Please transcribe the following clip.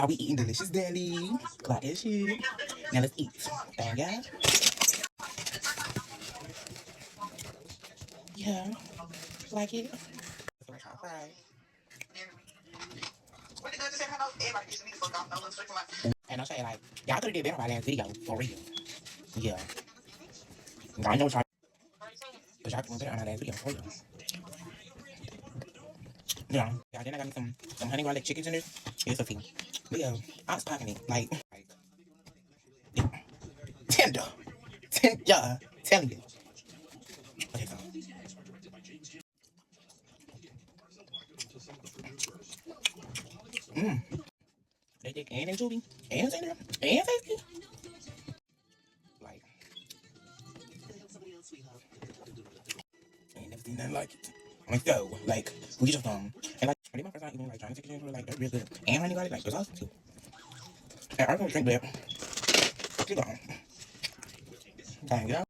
Y'all, we eating delicious deli. Clock that shit. Now let's eat. Thank ya. Yeah. Like it? Right. And I'll say like, y'all could have did better by last video, for real. Yeah. I know try, but y'all could have better on my last video, for real. Yeah. Yeah, then I got me some honey garlic chicken tenders. It's a few. But yeah, I was packing it. Like yeah. Tender. Yeah. Telling you. Okay, so. Mmm. They thick and they juicy. And tender. And tasty. Like, I ain't never seen nothing like it. Like, so, like, we just, and like, I did my first time even, like, trying to take it, like, that's real good. And honey garlic, like, it's awesome, too. And I'm gonna drink that. Keep going. Dang, you know?